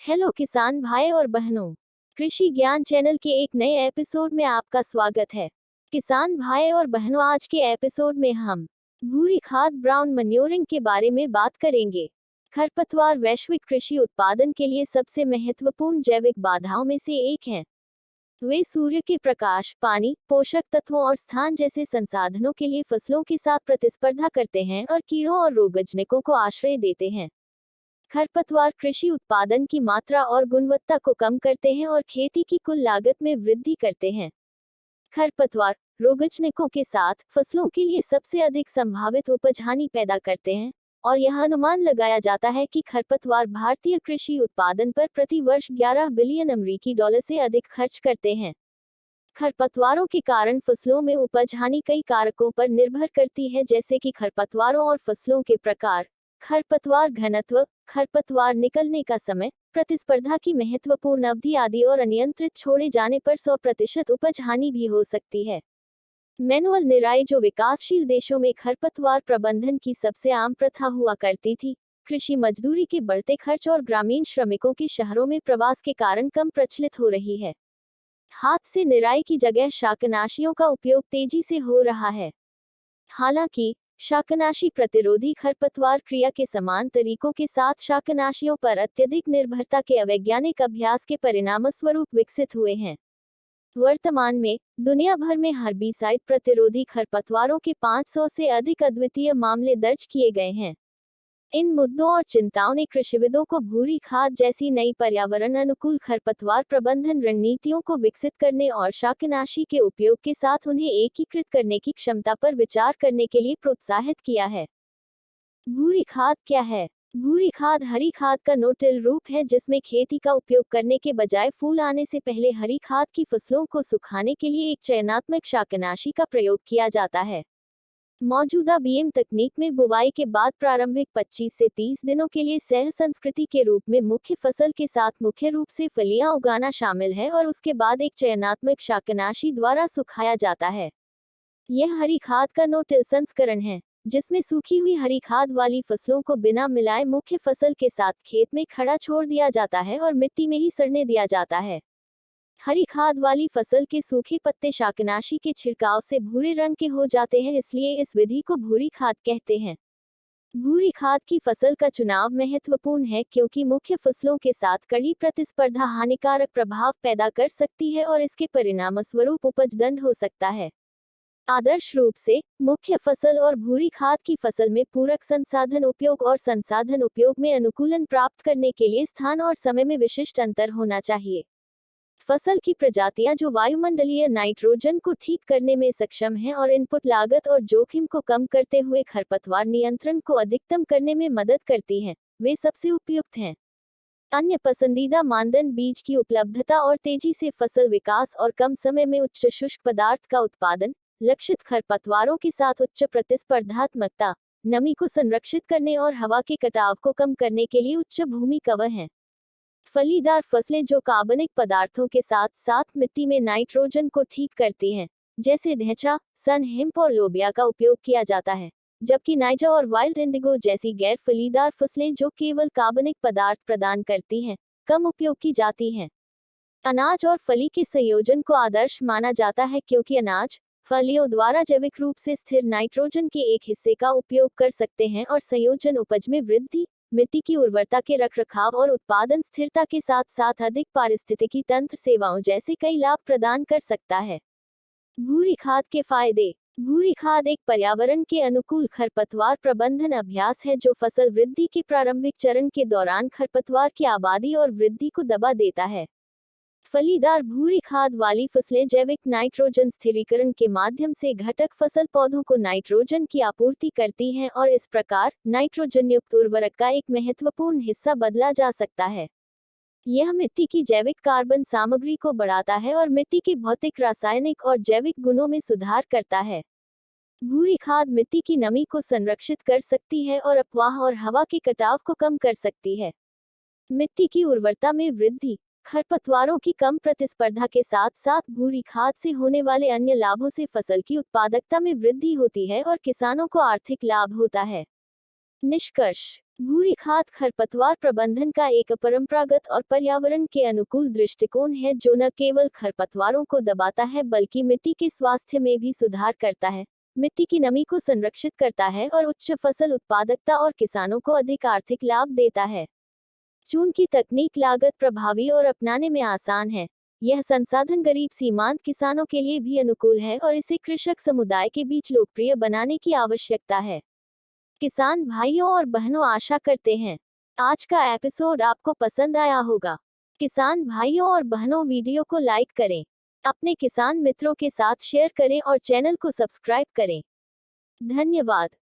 Hello किसान भाई और बहनों, कृषि ज्ञान चैनल के एक नए एपिसोड में आपका स्वागत है। किसान भाई और बहनों, आज के एपिसोड में हम भूरी खाद ब्राउन मैन्योरिंग के बारे में बात करेंगे। खरपतवार वैश्विक कृषि उत्पादन के लिए सबसे महत्वपूर्ण जैविक बाधाओं में से एक हैं। वे सूर्य के प्रकाश, पानी, पोषक तत्वों और स्थान जैसे संसाधनों के लिए फसलों के साथ प्रतिस्पर्धा करते हैं और कीड़ों और रोगजनकों को आश्रय देते हैं। खरपतवार कृषि उत्पादन की मात्रा और गुणवत्ता को कम करते हैं और खेती की कुल लागत में वृद्धि करते हैं। खरपतवार रोगजनकों के साथ फसलों के लिए सबसे अधिक संभावित उपज हानि पैदा करते हैं और यह अनुमान लगाया जाता है कि खरपतवार भारतीय कृषि उत्पादन पर प्रति वर्ष 11 बिलियन अमेरिकी डॉलर से अधिक खर्च करते हैं। खरपतवारों के कारण फसलों में उपज हानि कई कारकों पर निर्भर करती है, जैसे कि खरपतवारों और फसलों के प्रकार, खरपतवार घनत्व, खरपतवार निकलने का समय, प्रतिस्पर्धा की महत्वपूर्ण अवधि आदि, और अनियंत्रित छोड़े जाने पर 100% उपज हानि भी हो सकती है। मैनुअल निराई, जो विकासशील देशों में खरपतवार प्रबंधन की सबसे आम प्रथा हुआ करती थी, कृषि मजदूरी के बढ़ते खर्च और ग्रामीण श्रमिकों के शहरों में प्रवास के कारण कम प्रचलित हो रही है। हाथ से निराई की जगह शाकनाशियों का उपयोग तेजी से हो रहा है। हालांकि शाकनाशी प्रतिरोधी खरपतवार क्रिया के समान तरीकों के साथ शाकनाशियों पर अत्यधिक निर्भरता के अवैज्ञानिक अभ्यास के परिणामस्वरूप विकसित हुए हैं। वर्तमान में दुनिया भर में हर्बिसाइड प्रतिरोधी खरपतवारों के 500 से अधिक अद्वितीय मामले दर्ज किए गए हैं। इन मुद्दों और चिंताओं ने कृषिविदों को भूरी खाद जैसी नई पर्यावरण अनुकूल खरपतवार प्रबंधन रणनीतियों को विकसित करने और शाकनाशी के उपयोग के साथ उन्हें एकीकृत करने की क्षमता पर विचार करने के लिए प्रोत्साहित किया है। भूरी खाद क्या है? भूरी खाद हरी खाद का नो-टिल रूप है, जिसमें खेती का उपयोग करने के बजाय फूल आने से पहले हरी खाद की फसलों को सुखाने के लिए एक चयनात्मक शाकनाशी का प्रयोग किया जाता है। मौजूदा बीएम तकनीक में बुवाई के बाद प्रारंभिक 25 से 30 दिनों के लिए सह संस्कृति के रूप में मुख्य फसल के साथ मुख्य रूप से फलियां उगाना शामिल है और उसके बाद एक चयनात्मक शाकनाशी द्वारा सुखाया जाता है। यह हरी खाद का नो-टिल संस्करण है, जिसमें सूखी हुई हरी खाद वाली फसलों को बिना मिलाए मुख्य फसल के साथ खेत में खड़ा छोड़ दिया जाता है और मिट्टी में ही सड़ने दिया जाता है। हरी खाद वाली फसल के सूखे पत्ते शाकनाशी के छिड़काव से भूरे रंग के हो जाते हैं, इसलिए इस विधि को भूरी खाद कहते हैं। भूरी खाद की फसल का चुनाव महत्वपूर्ण है, क्योंकि मुख्य फसलों के साथ कड़ी प्रतिस्पर्धा हानिकारक प्रभाव पैदा कर सकती है और इसके परिणामस्वरूप उपज दंड हो सकता है। आदर्श रूप से मुख्य फसल और भूरी खाद की फसल में पूरक संसाधन उपयोग और संसाधन उपयोग में अनुकूलन प्राप्त करने के लिए स्थान और समय में विशिष्ट अंतर होना चाहिए। फसल की प्रजातियां जो वायुमंडलीय नाइट्रोजन को ठीक करने में सक्षम हैं और इनपुट लागत और जोखिम को कम करते हुए खरपतवार नियंत्रण को अधिकतम करने में मदद करती हैं, वे सबसे उपयुक्त हैं। अन्य पसंदीदा मानदंड बीज की उपलब्धता और तेजी से फसल विकास और कम समय में उच्च शुष्क पदार्थ का उत्पादन, लक्षित खरपतवारों के साथ उच्च प्रतिस्पर्धात्मकता, नमी को संरक्षित करने और हवा के कटाव को कम करने के लिए उच्च भूमि कवर हैं। फलीदार फसलें जो कार्बनिक पदार्थों के साथ साथ मिट्टी में नाइट्रोजन को ठीक करती हैं, जैसे ढैंचा, सन हेम्प और लोबिया का उपयोग किया जाता है, जबकि नाइजर और वाइल्ड इंडिगो जैसी गैर फलीदार फसलें जो केवल कार्बनिक पदार्थ प्रदान करती हैं, कम उपयोग की जाती हैं। अनाज और फली के संयोजन को आदर्श माना जाता है, क्योंकि अनाज फलियों द्वारा जैविक रूप से स्थिर नाइट्रोजन के एक हिस्से का उपयोग कर सकते हैं और संयोजन उपज में वृद्धि, मिट्टी की उर्वरता के रखरखाव और उत्पादन स्थिरता के साथ साथ अधिक पारिस्थितिकी तंत्र सेवाओं जैसे कई लाभ प्रदान कर सकता है। भूरी खाद के फायदे। भूरी खाद एक पर्यावरण के अनुकूल खरपतवार प्रबंधन अभ्यास है, जो फसल वृद्धि के प्रारंभिक चरण के दौरान खरपतवार की आबादी और वृद्धि को दबा देता है। फलीदार भूरी खाद वाली फसलें जैविक नाइट्रोजन स्थिरीकरण के माध्यम से घटक फसल पौधों को नाइट्रोजन की आपूर्ति करती हैं और इस प्रकार नाइट्रोजन युक्त उर्वरक का एक महत्वपूर्ण हिस्सा बदला जा सकता है। यह मिट्टी की जैविक कार्बन सामग्री को बढ़ाता है और मिट्टी के भौतिक, रासायनिक और जैविक गुणों में सुधार करता है। भूरी खाद मिट्टी की नमी को संरक्षित कर सकती है और अपवाह और हवा के कटाव को कम कर सकती है। मिट्टी की उर्वरता में वृद्धि। खरपतवारों की कम प्रतिस्पर्धा के साथ साथ भूरी खाद से होने वाले अन्य लाभों से फसल की उत्पादकता में वृद्धि होती है और किसानों को आर्थिक लाभ होता है। निष्कर्ष। भूरी खाद खरपतवार प्रबंधन का एक परंपरागत और पर्यावरण के अनुकूल दृष्टिकोण है जो न केवल खरपतवारों को दबाता है बल्कि मिट्टी के स्वास्थ्य में भी सुधार करता है, मिट्टी की नमी को संरक्षित करता है और उच्च फसल उत्पादकता और किसानों को अधिक आर्थिक लाभ देता है। चून की तकनीक लागत प्रभावी और अपनाने में आसान है। यह संसाधन गरीब सीमांत किसानों के लिए भी अनुकूल है और इसे कृषक समुदाय के बीच लोकप्रिय बनाने की आवश्यकता है। किसान भाइयों और बहनों, आशा करते हैं आज का एपिसोड आपको पसंद आया होगा। किसान भाइयों और बहनों, वीडियो को लाइक करें, अपने किसान मित्रों के साथ शेयर करें और चैनल को सब्सक्राइब करें। धन्यवाद।